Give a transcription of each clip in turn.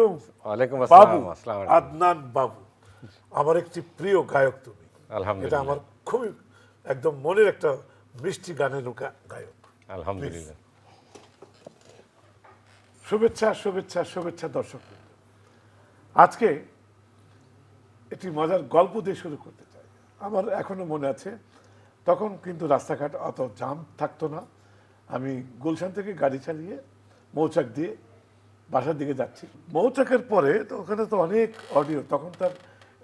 ওয়ালাইকুম বাবু আসসালাম। আসসালামু আলাইকুম। আদনান বাবু, আমার একটি প্রিয় গায়ক তুমি। এটা আলহামদুলিল্লাহ। আমার খুবই একদম মনের একটা মিষ্টি গানের গায়ক। আলহামদুলিল্লাহ। শুভেচ্ছা শুভেচ্ছা শুভেচ্ছা দর্শক। আজকে একটি মজার গল্প দিয়ে শুরু করতে চাই। আমার এখনো মনে আছে, তখন কিন্তু রাস্তাঘাট অত জাম থাকতো না। আমি গুলশান থেকে গাড়ি চালিয়ে মৌচাক দিয়ে বাসার দিকে যাচ্ছি। মৌচাকের পরে তো ওখানে তো অনেক অডিও, তখন তার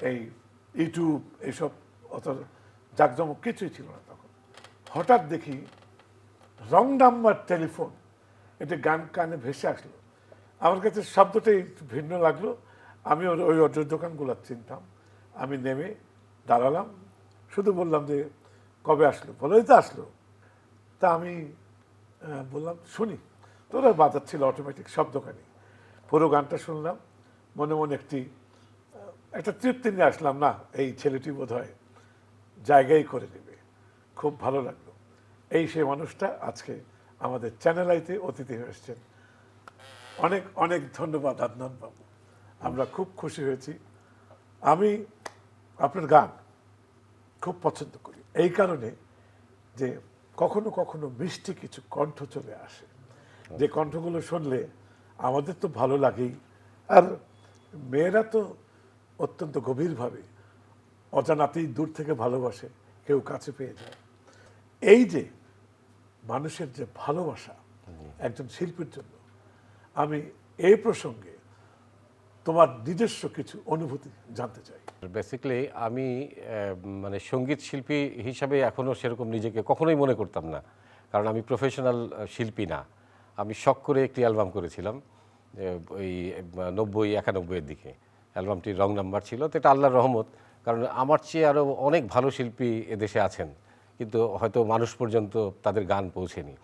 এই ইউটিউব এইসব অত জাঁকজমক কিছুই ছিল না তখন। হঠাৎ দেখি রং নাম্বার টেলিফোন, এটা গান কানে ভেসে আসলো। আমার কাছে শব্দটাই একটু ভিন্ন লাগলো। আমি ওই অটোর দোকানগুলো চিনতাম। আমি নেমে দাঁড়ালাম, শুধু বললাম যে কবে আসলো, বলেই তো আসলো। তা আমি বললাম শুনি। তো ওরা বাজাচ্ছিল অটোমেটিক শব্দখানি। পুরো গানটা শুনলাম, মনে মনে একটা তৃপ্তি নিয়ে আসলাম, না এই ছেলেটি বোধহয় জায়গায় করে নেবে। খুব ভালো লাগলো। এই সেই মানুষটা আজকে আমাদের চ্যানেল আইতে অতিথি হয়ে এসছেন। অনেক অনেক ধন্যবাদ আদনান বাবু, আমরা খুব খুশি হয়েছি। আমি আপনার গান খুব পছন্দ করি এই কারণে যে কখনো কখনো মিষ্টি কিছু কণ্ঠ চলে আসে, যে কণ্ঠগুলো শুনলে আমাদের তো ভালো লাগেই। আর মেয়েরা তো অত্যন্ত গভীরভাবে অজানাতেই দূর থেকে ভালোবাসে, কেউ কাছে পেয়ে যায়। এই যে মানুষের যে ভালোবাসা একজন শিল্পীর জন্য, আমি এই প্রসঙ্গে তোমার নিজস্ব কিছু অনুভূতি জানতে চাই। বেসিক্যালি আমি মানে সঙ্গীত শিল্পী হিসাবে এখনও সেরকম নিজেকে কখনোই মনে করতাম না, কারণ আমি প্রফেশনাল শিল্পী না। আমি শখ করে একটি অ্যালবাম করেছিলাম ওই 90-91-এর দিকে। অ্যালবামটির রং নাম্বার ছিল, তো এটা আল্লাহর রহমত, কারণ আমার চেয়ে আরও অনেক ভালো শিল্পী এদেশে আছেন, কিন্তু হয়তো মানুষ পর্যন্ত তাদের গান পৌঁছেনি।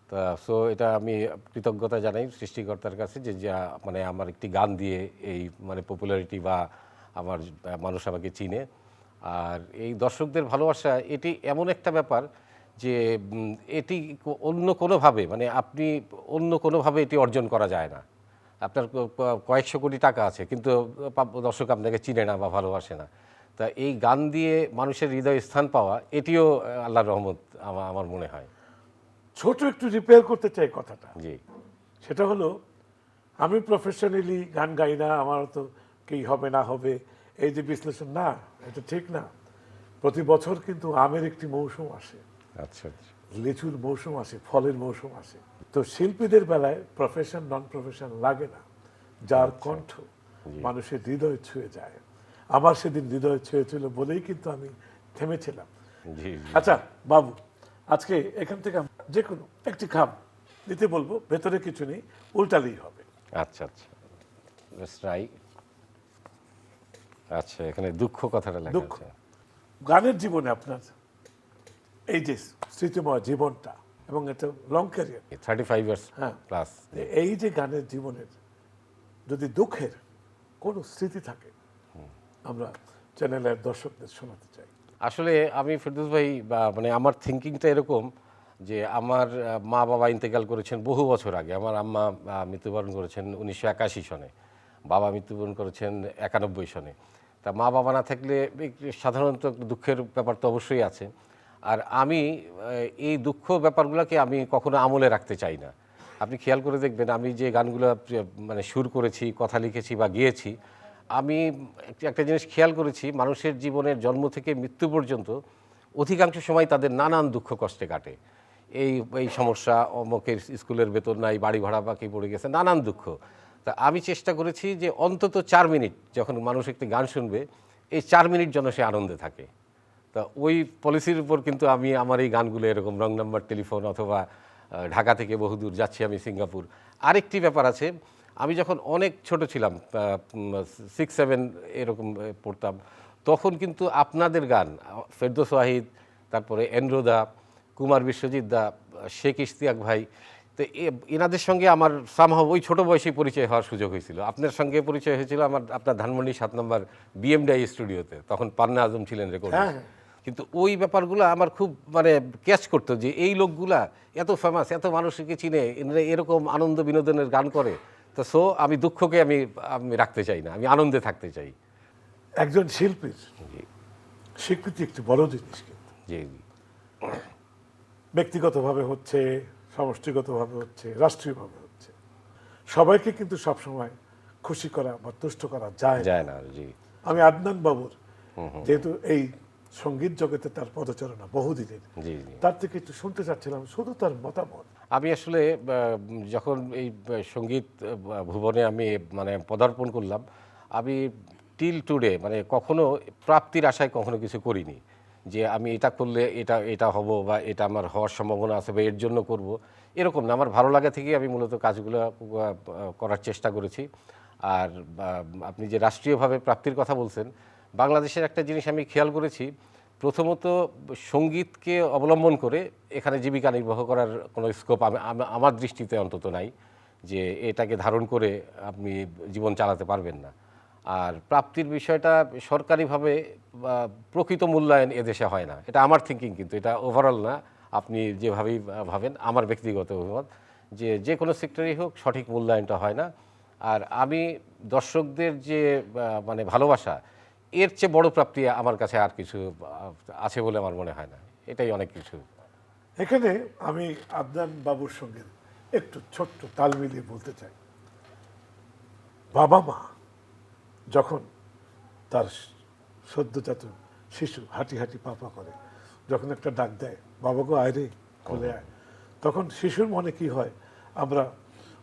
তা সো এটা আমি কৃতজ্ঞতা জানাই সৃষ্টিকর্তার কাছে যে যা মানে আমার একটি গান দিয়ে এই মানে পপুলারিটি বা আমার মানুষ আমাকে চিনে। আর এই দর্শকদের ভালোবাসা এটি এমন একটা ব্যাপার যে এটি অন্য কোনোভাবে মানে আপনি অন্য কোনোভাবে এটি অর্জন করা যায় না। আপনার কয়েকশো কোটি টাকা আছে, কিন্তু দর্শক আপনাকে চিনে না বা ভালোবাসে না। তা এই গান দিয়ে মানুষের হৃদয়ে স্থান পাওয়া, এটিও আল্লাহর রহমত আমার মনে হয়। ছোট একটু রিপেয়ার করতে চাই কথাটা। জি। সেটা হলো, আমি প্রফেশনালি গান গাই না, আমার তো কি হবে না হবে এই যে বিশ্লেষণ, না এটা ঠিক না। প্রতি বছর কিন্তু আমের একটি মৌসুম আসে, আচ্ছা আচ্ছা। লিচুর মৌসুম আসে, ফলের মৌসুম আসে। তো শিল্পীদের বেলায় প্রফেশন নন প্রফেশন লাগে না, যার কণ্ঠ মানুষের হৃদয় ছুঁয়ে যায়। আমার সেদিন হৃদয় ছুঁয়েছিল বলেই কিন্তু আমি থেমেছিলাম। জি জি। আচ্ছা বাবু, আজকে এখান থেকে যে কোনো একটি খাম দিতে বলবো, ভেতরে কিছু নেই, উল্টালেই হবে। আচ্ছা আচ্ছা, রাই। আচ্ছা, এখানে দুঃখ কথাটা লেখা দুঃখ। আছে। গানের জীবনে আপনার এই যে স্মৃতিময় জীবনটা, এবং এটা লং ক্যারিয়ার, 35 ইয়ার্স হ্যাঁ, প্লাস। এই যে গানের জীবনের যদি দুঃখের কোনো স্মৃতি থাকে, আমরা চ্যানেলের দর্শকদের শোনাতে চাই। আসলে আমি ফেরদৌস ভাই মানে আমার থিঙ্কিংটা এরকম যে আমার মা বাবা ইন্তেকাল করেছেন বহু বছর আগে। আমার আম্মা মৃত্যুবরণ করেছেন 1981 সনে, বাবা মৃত্যুবরণ করেছেন 91 সনে। তা মা বাবা না থাকলে সাধারণত একটু দুঃখের ব্যাপার তো অবশ্যই আছে। আর আমি এই দুঃখ ব্যাপারগুলোকে আমি কখনো আমলে রাখতে চাই না। আপনি খেয়াল করে দেখবেন আমি যে গানগুলো মানে সুর করেছি, কথা লিখেছি বা গেয়েছি, আমি একটা জিনিস খেয়াল করেছি, মানুষের জীবনের জন্ম থেকে মৃত্যু পর্যন্ত অধিকাংশ সময় তাদের নানান দুঃখ কষ্টে কাটে। এই এই সমস্যা, অমুকের স্কুলের বেতন নাই, বাড়ি ভাড়া বাকি পড়ে গেছে, নানান দুঃখ। তা আমি চেষ্টা করেছি যে অন্তত 4 মিনিট যখন মানুষ একটি গান শুনবে, এই 4 মিনিট যেন সে আনন্দে থাকে। তা ওই পলিসির উপর কিন্তু আমি আমার এই গানগুলো এরকম রং নাম্বার টেলিফোন অথবা ঢাকা থেকে বহুদূর যাচ্ছি আমি সিঙ্গাপুর। আরেকটি ব্যাপার আছে, আমি যখন অনেক ছোট ছিলাম 6-7 এরকম পড়তাম, তখন কিন্তু আপনাদের গান ফেরদৌস ওয়াহিদ, তারপরে এন্ড্রোদা, কুমার বিশ্বজিৎ দা, শেখ ইশতিয়াক ভাই, তো এনাদের সঙ্গে আমার সামহাও ওই ছোটো বয়সেই পরিচয় হওয়ার সুযোগ হয়েছিল। আপনার সঙ্গে পরিচয় হয়েছিল আমার আপনার ধানমন্ডি 7 নম্বর বিএমডাই স্টুডিওতে, তখন পান্না আজম ছিলেন রেকর্ড। কিন্তু ওই ব্যাপারগুলো আমার খুব মানে ক্যাচ করতো যে এই লোকগুলা এত ফেমাস, এত মানুষকে চিনে, এরকম আনন্দ বিনোদনের গান করে, তো সো আমি দুঃখকে আমি আমি রাখতে চাই না, আমি আনন্দে থাকতে চাই। একজন শিল্পীর জি স্বীকৃতি একটি বড় জিনিস, কিন্তু জি জি ব্যক্তিগতভাবে হচ্ছে, সমষ্টিগতভাবে হচ্ছে, রাষ্ট্রীয়ভাবে হচ্ছে, সবাইকে কিন্তু সবসময় খুশি করা বা তুষ্ট করা যায় না। যায় না। জি আমি আদনান বাবুর, যেহেতু এই সঙ্গীত জগতে তার পদচারণা বহুদিনের, জি জি তার থেকে একটু শুনতে চাচ্ছিলাম শুধু তার মতামত। আমি আসলে যখন এই সঙ্গীত ভুবনে আমি মানে পদার্পণ করলাম, আমি টিল টুডে মানে কখনো প্রাপ্তির আশায় কখনো কিছু করিনি যে আমি এটা করলে এটা এটা হব বা এটা আমার হওয়ার সম্ভাবনা আছে বা এর জন্য করব, এরকম না। আমার ভালো লাগা থেকেই আমি মূলত কাজগুলো করার চেষ্টা করেছি। আর আপনি যে রাষ্ট্রীয়ভাবে প্রাপ্তির কথা বলছেন, বাংলাদেশের একটা জিনিস আমি খেয়াল করেছি, প্রথমত সঙ্গীতকে অবলম্বন করে এখানে জীবিকা নির্বাহ করার কোনো স্কোপ আমার দৃষ্টিতে অন্তত নাই, যে এটাকে ধারণ করে আপনি জীবন চালাতে পারবেন না। আর প্রাপ্তির বিষয়টা সরকারিভাবে প্রকৃত মূল্যায়ন এদেশে হয় না, এটা আমার থিঙ্কিং, কিন্তু এটা ওভারঅল না। আপনি যেভাবেই ভাবেন, আমার ব্যক্তিগত অভিমত যে যে কোনো সেক্টরেই হোক সঠিক মূল্যায়নটা হয় না। আর আমি দর্শকদের যে মানে ভালোবাসা, এর চেয়ে বড় প্রাপ্তি আমার কাছে আর কিছু আছে বলে আমার মনে হয় না। এটাই অনেক কিছু। এখানে আমি আদনান বাবুর সঙ্গে একটু ছোট্ট তাল মিলিয়ে বলতে চাই, বাবা মা যখন তার সদ্যজাত শিশু হাঁটি হাঁটি পাপা করে, যখন একটা ডাক দেয়, বাবা গো আয় রে, কোলে আয়, তখন শিশুর মনে কি হয় আমরা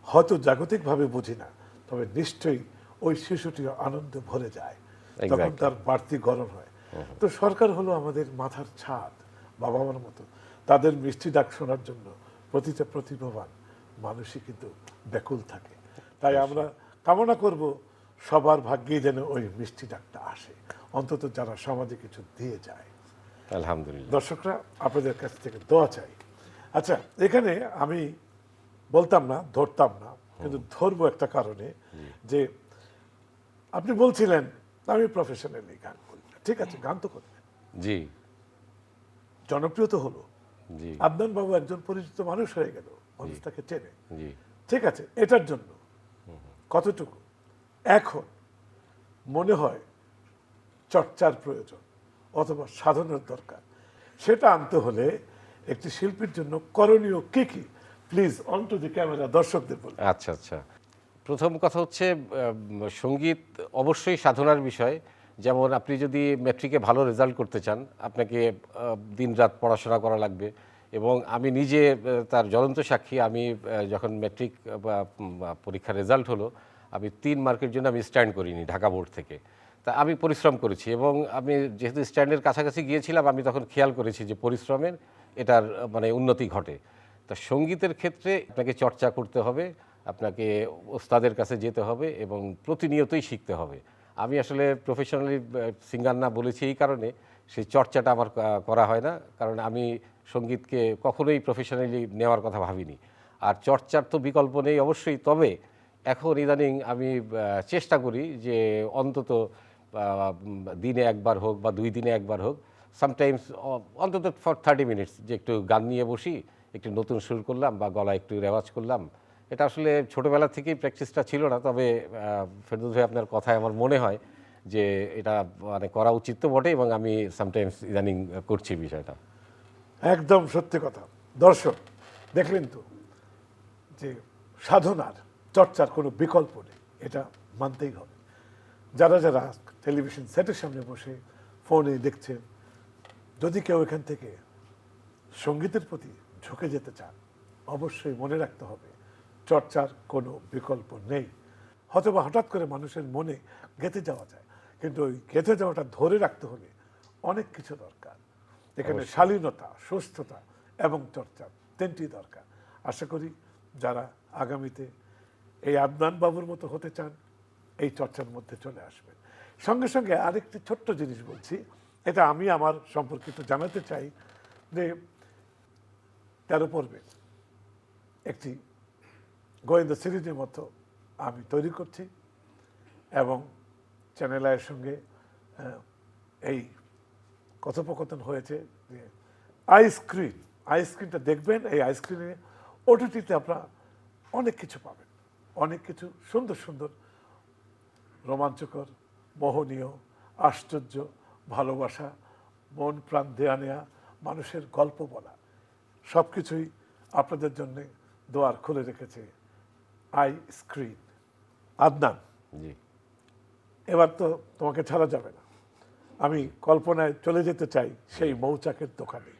হয়তো জাগতিকভাবে বুঝি না, তবে নিশ্চয়ই ওই শিশুটি আনন্দে ভরে যায়, তখন তার বাড়তি গরম হয়। তো সরকার হলো আমাদের মাথার ছাদ, বাবা মার মতো। তাদের মিষ্টি ডাক শোনার জন্য প্রতিটা প্রতিভাবান মানুষই কিন্তু ব্যাকুল থাকে। তাই আমরা কামনা করব সবার ভাগ্যেই যেন ওই মিষ্টি ডাকটা আসে, অন্তত যারা সমাজে কিছু দিয়ে যায়। আলহামদুলিল্লাহ। দর্শকরা আপনাদের কাছ থেকে দোয়া চাই। আচ্ছা, এখানে আমি বলতাম না, ধরতাম না, কিন্তু ধরবো একটা কারণে, যে আপনি বলছিলেন আমি প্রফেশনালি গান করি না। ঠিক আছে, গান তো করবেন, জি জনপ্রিয় তো হলো, জি আদনান বাবু একজন পরিচিত মানুষ হয়ে গেল, মানুষ তাকে চেনে, জি ঠিক আছে, এটার জন্য কতটুকু এখন মনে হয় চর্চার প্রয়োজন অথবা সাধনার দরকার, সেটা আনতে হলে একটি শিল্পীর জন্য করণীয় কি কি, please on to the camera দর্শকদের বলুন। আচ্ছা আচ্ছা, প্রথম কথা হচ্ছে সঙ্গীত অবশ্যই সাধনার বিষয়। যেমন আপনি যদি ম্যাট্রিকে ভালো রেজাল্ট করতে চান, আপনাকে দিনরাত পড়াশোনা করা লাগবে। এবং আমি নিজে তার জ্বলন্ত সাক্ষী। আমি যখন ম্যাট্রিক পরীক্ষার রেজাল্ট হলো, আমি 3 মার্কের জন্য আমি স্ট্যান্ড করিনি ঢাকা বোর্ড থেকে। তা আমি পরিশ্রম করেছি এবং আমি যেহেতু স্ট্যান্ডের কাছাকাছি গিয়েছিলাম, আমি তখন খেয়াল করেছি যে পরিশ্রমের এটার মানে উন্নতি ঘটে। তা সঙ্গীতের ক্ষেত্রে আপনাকে চর্চা করতে হবে, আপনাকে ওস্তাদের কাছে যেতে হবে এবং প্রতিনিয়তই শিখতে হবে। আমি আসলে প্রফেশনালি সিঙ্গার না বলেছি এই কারণে, সেই চর্চাটা আমার করা হয় না, কারণ আমি সঙ্গীতকে কখনোই প্রফেশনালি নেওয়ার কথা ভাবিনি। আর চর্চার তো বিকল্প নেই অবশ্যই, তবে এখন ইদানিং আমি চেষ্টা করি যে অন্তত দিনে একবার হোক বা 2 দিনে একবার হোক, সামটাইমস অন্তত ফর 30 মিনিটস যে একটু গান নিয়ে বসি, একটু নতুন সুর করলাম বা গলায় একটু রেওয়াজ করলাম। এটা আসলে ছোটোবেলা থেকেই প্র্যাকটিসটা ছিল না, তবে ফেরদৌস ভাই আপনার কথায় আমার মনে হয় যে এটা মানে করা উচিত তো বটে, এবং আমি সামটাইমস ইদানিং করছি বিষয়টা। একদম সত্যি কথা। দর্শক দেখলেন তো যে সাধনার চর্চার কোনো বিকল্প নেই, এটা মানতেই হবে। যারা যারা টেলিভিশন সেটের সামনে বসে ফোনে দেখছেন, যদি কেউ এখান থেকে সঙ্গীতের প্রতি ঝুঁকে যেতে চান, অবশ্যই মনে রাখতে হবে চর্চার কোনো বিকল্প নেই। হয়তোবা হঠাৎ করে মানুষের মনে গেঁথে যাওয়া যায়, কিন্তু ওই গেঁথে যাওয়াটা ধরে রাখতে হলে অনেক কিছু দরকার। এখানে শালীনতা, সুস্থতা এবং চর্চা তিনটি দরকার। আশা করি যারা আগামীতে এই আদনান বাবুর মতো হতে চান, এই চর্চার মধ্যে চলে আসবেন। সঙ্গে সঙ্গে আরেকটি ছোট্ট জিনিস বলছি, এটা আমি আমার সম্পর্কিত জানাতে চাই, যে 13 পর্বে একটি গোয়েন্দা সিরিজের মতো আমি তৈরি করছি এবং চ্যানেল আয়ের সঙ্গে এই কথোপকথন হয়েছে যে আইস্ক্রিনটা দেখবেন, এই আইস্ক্রিনে ওটিটিতে আপনারা অনেক কিছু পাবেন, অনেক কিছু সুন্দর সুন্দর, রোমাঞ্চকর, মোহনীয়, আশ্চর্য, ভালোবাসা, মন প্রাণ দেয়া নেয়া, মানুষের গল্প বলা, সব কিছুই আপনাদের জন্য দোয়ার খুলে রেখেছে আই স্ক্রিন। আদনান, জি এবার তো তোমাকে ছাড়া যাবে না। আমি কল্পনায় চলে যেতে চাই সেই মৌচাকের দোকানে।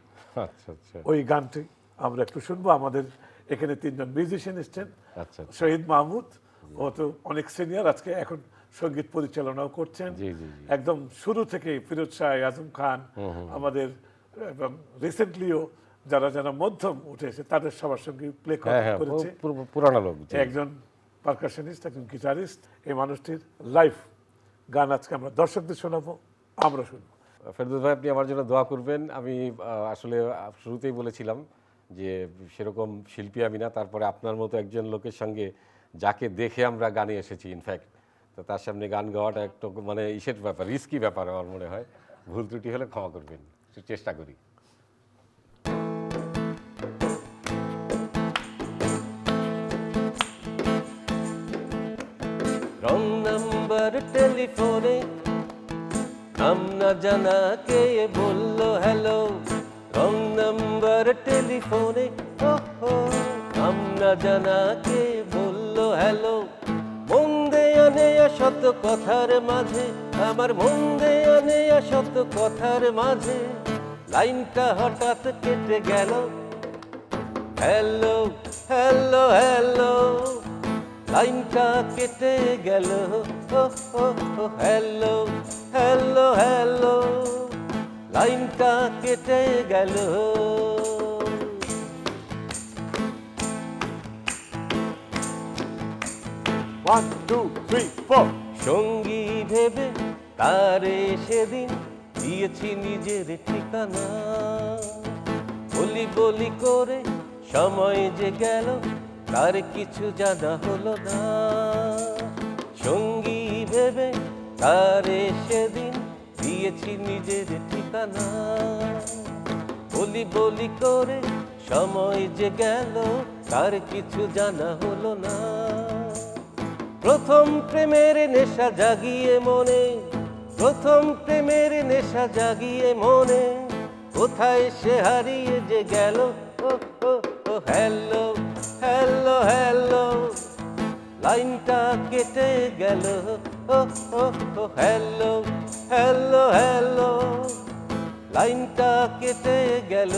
আচ্ছা আচ্ছা ওই গানটি আমরা একটু শুনবো। আমাদের এখানে তিনজন মিউজিশিয়ান এসছেন। আচ্ছা শহীদ মাহমুদ, ও তো অনেক সিনিয়র, আজকে এখন সঙ্গীত পরিচালনাও করছেন। জি জি জি একদম শুরু থেকে ফিরোজ শাহ, আজম খান, আমাদের, এবং রিসেন্টলিও যারা যারা মধ্যম উঠেছে তাদের সবার সঙ্গে প্লে হ্যাঁ হ্যাঁ করেছে। পুরানো লোক জি। একজন পারকাশনিস্ট, একজন গিটারিস্ট। এই মানুষটির লাইভ গান আজকে আমরা দর্শকদের শোনাবো, আমরা শুনবো। ফেরদৌস ভাই, আপনি আমার জন্য দোয়া করবেন। আমি আসলে শুরুতেই বলেছিলাম যে সেরকম শিল্পী আমি না, তারপরে আপনার মতো একজন লোকের সঙ্গে যাকে দেখে আমরা গানে এসেছি ইনফ্যাক্ট, তো তার সামনে গান গাওয়াটা একটু মানে ইসের ব্যাপার, রিস্কি ব্যাপার আমার মনে হয়। ভুল ত্রুটি হলে ক্ষমা করবেন, একটু চেষ্টা করি। রং নাম্বার টেলিফোনে নাম না জানা কে বললো হ্যালো, রং নাম্বার টেলিফোনে নাম না জানা কে বললো হ্যালো। মন দেয়া নেয়া শত কথার মাঝে, আমার মন দেয়া নেয়া শত কথার মাঝে লাইনটা হঠাৎ কেটে গেল। হ্যালো হ্যালো হ্যালো, লাইনটা কেটে গেল। হ্যালো হ্যালো হ্যালো, লাইনটা কেটে গেল। 1 2 3 4। সঙ্গী ভেবে তারে সেদিন দিয়েছি নিজের ঠিকানা, বলি বলি করে সময় যে গেল তার কিছু জানা হলো না। সঙ্গী ভেবে তারে সেদিন দিয়েছি নিজের ঠিকানা, বলি বলি করে সময় যে গেল তার কিছু জানা হলো না। প্রথম প্রেমের নেশা জাগিয়ে মনে, প্রথম প্রেমের নেশা জাগিয়ে মনে, কোথায় সে হারিয়ে যে গেল। হ্যালো হ্যালো হ্যালো, লাইনটা কেটে গেল। হ্যালো হ্যালো হ্যালো, লাইনটা কেটে গেল।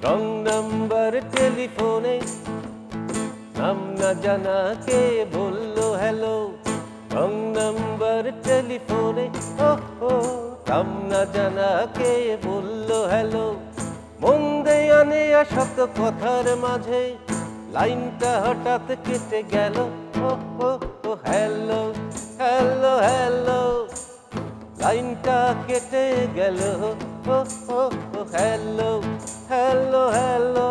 রং নাম্বার টেলিফোনে নাম না জানা কে বললো হ্যালো, রং নাম্বার টেলিফোনে নাম না জানা কে বললো হ্যালো। মন দেয়া নেয়া শত কথার মাঝে লাইনটা হঠাৎ কেটে গেল। হ্যালো হ্যালো হ্যালো, লাইনটা কেটে গেল। হ্যালো হ্যালো হ্যালো,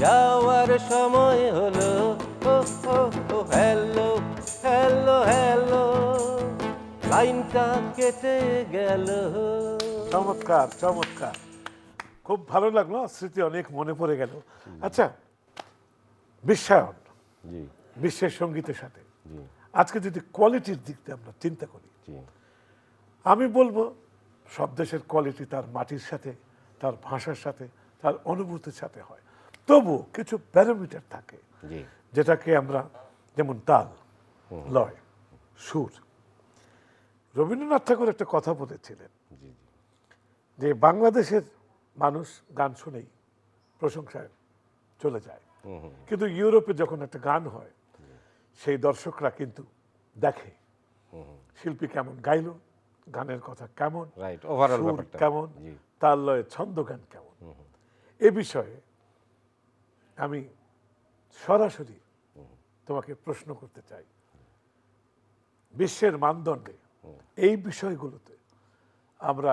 যাওয়ার সময় হলো। হ্যালো হ্যালো হ্যালো, লাইনটা কেটে গেল। চমৎকার চমৎকার, খুব ভালো লাগলো, স্মৃতি অনেক মনে পড়ে গেল। আচ্ছা, বিশ্বায়ন, জি বিশ্বের সঙ্গীতের সাথে জি আজকে যদি কোয়ালিটির দিক দিয়ে আমরা চিন্তা করি, জি আমি বলবো সব দেশের কোয়ালিটি তার মাটির সাথে, তার ভাষার সাথে, তার অনুভূতির সাথে হয়। তবু কিছু প্যারামিটার থাকে জি যেটাকে আমরা, যেমন তাল, লয়, সুর। রবীন্দ্রনাথ ঠাকুর একটা কথা বলেছিলেন জি যে বাংলাদেশের মানুষ গান শুনেই প্রশংসায় চলে যায়, কিন্তু ইউরোপে যখন একটা গান হয় সেই দর্শকরা কিন্তু দেখে শিল্পী কেমন গাইলো, গানের কথা কেমন, রাইট, ওভারঅল সুর ব্যাপারটা কেমন, জি তাল লয়ে ছন্দ গান কেমন। এ বিষয়ে আমি সরাসরি তোমাকে প্রশ্ন করতে চাই, বিশ্বের মানদণ্ডে এই বিষয়গুলোতে আমরা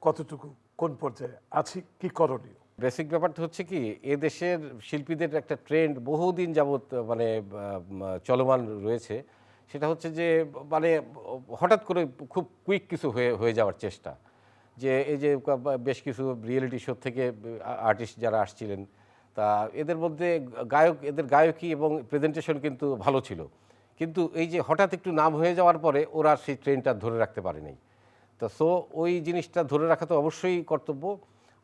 কতটুকু, কোন পর্যায়ে আছি, কি করণীয়? বেসিক ব্যাপারটা হচ্ছে কি, এ দেশের শিল্পীদের একটা ট্রেন্ড বহুদিন যাবৎ মানে চলমান রয়েছে। সেটা হচ্ছে যে মানে হঠাৎ করে খুব কুইক কিছু হয়ে হয়ে যাওয়ার চেষ্টা। যে এই যে বেশ কিছু রিয়েলিটি শো থেকে আর্টিস্ট যারা আসছিলেন, তা এদের মধ্যে এদের গায়কী এবং প্রেজেন্টেশন কিন্তু ভালো ছিল, কিন্তু এই যে হঠাৎ একটু নাম হয়ে যাওয়ার পরে ওরা সেই ট্রেনটা ধরে রাখতে পারেনি। তো সো ওই জিনিসটা ধরে রাখা তো অবশ্যই কর্তব্য।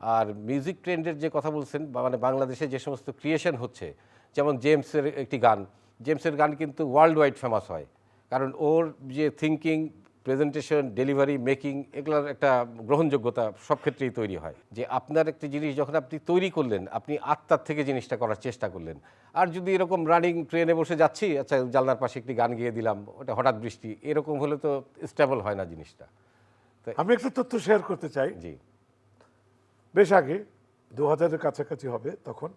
আর মিউজিক ট্রেন্ডের যে কথা বলছেন, মানে বাংলাদেশে যে সমস্ত ক্রিয়েশন হচ্ছে, যেমন জেমসের একটি গান, জেমসের গান কিন্তু ওয়ার্ল্ড ওয়াইড ফেমাস হয়, কারণ ওর যে থিঙ্কিং, প্রেজেন্টেশন, ডেলিভারি, মেকিং, এগুলোর একটা গ্রহণযোগ্যতা সব ক্ষেত্রেই তৈরি হয়। যে আপনার একটি জিনিস যখন আপনি তৈরি করলেন, আপনি আত্মার থেকে জিনিসটা করার চেষ্টা করলেন। আর যদি এরকম রানিং ট্রেনে বসে যাচ্ছি, আচ্ছা জানলার পাশে একটি গান গিয়ে দিলাম, ওটা হঠাৎ বৃষ্টি, এরকম হলে তো স্টেবল হয় না জিনিসটা। আমি একটা তথ্য শেয়ার করতে চাই। জি বেশ আগে 2000-এর কাছাকাছি হবে, তখন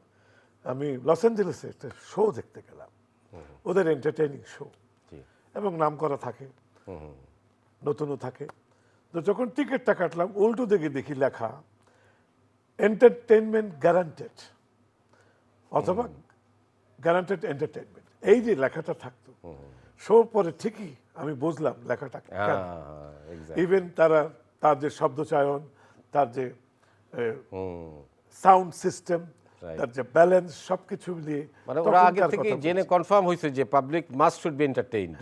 আমি লস অ্যাঞ্জেলেসে একটা শো দেখতে গেলাম, ওদের এন্টারটেইনিং শো, জি এবং নাম করা থাকে, নতুনও থাকে। তো যখন টিকিটটা কাটলাম, উল্টো দিকে দেখি লেখা এন্টারটেইনমেন্ট গ্যারান্টেড অথবা গ্যারান্টেড এন্টারটেইনমেন্ট। এই যে লেখাটা থাকতো শো পরে, ঠিকই আমি বুঝলাম লেখাটা কেন। ইভেন তার যে শব্দচয়ন, তার যে সাউন্ড সিস্টেম, তার যে ব্যালেন্স, সবকিছু মিলিয়ে মানে ওরা আগে থেকে জেনে কনফার্ম হয়েছে যে public must should be entertained.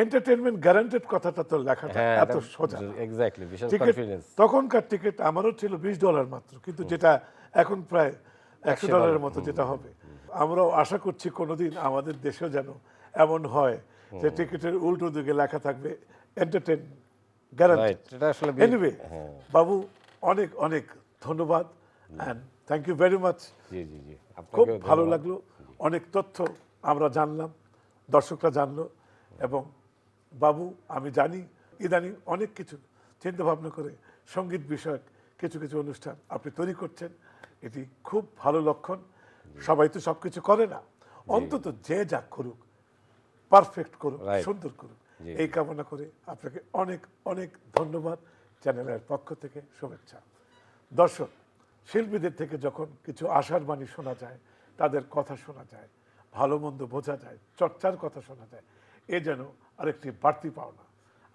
Entertainment guaranteed কথাটা তো লেখাটা এত সোজা। এক্স্যাক্টলি, বিশাল টিকিট, কনফিডেন্স। তখনকার টিকিট আমারও ছিল $20 মাত্র, কিন্তু যেটা এখন প্রায় $100 মতো যেটা হবে। আমরাও আশা করছি কোনোদিন আমাদের দেশেও যেন এমন হয় যে টিকিটের উল্টো দিকে লেখা থাকবে এন্টারটেইন গ্যারান্টি। এনিওয়ে বাবু, অনেক অনেক ধন্যবাদ and thank you very much. জি জি জি, খুব ভালো লাগলো, অনেক তথ্য আমরা জানলাম, দর্শকরা জানলো। এবং বাবু, আমি জানি ইদানিং অনেক কিছু চিন্তা ভাবনা করে সঙ্গীত বিষয়ক কিছু কিছু অনুষ্ঠান আপনি তৈরি করছেন, এটি খুব ভালো লক্ষণ। সবাই তো সব কিছু করে না, অন্তত যে যা করুক পারফেক্ট করুক, সুন্দর করুক, এই কামনা করে আপনাকে অনেক অনেক ধন্যবাদ। চ্যানেলের পক্ষ থেকে শুভেচ্ছা। দর্শক, শিল্পীদের থেকে যখন কিছু আশার বাণী শোনা যায়, তাদের কথা শোনা যায়, ভালো মন্দ বোঝা যায়, চর্চার কথা শোনা যায়, এ যেন আরেকটি বাড়তি পাওনা।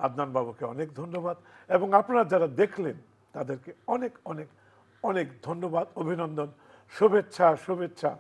আদনান বাবুকে অনেক ধন্যবাদ, এবং আপনারা যারা দেখলেন তাদেরকে অনেক অনেক অনেক ধন্যবাদ, অভিনন্দন, শুভেচ্ছা শুভেচ্ছা।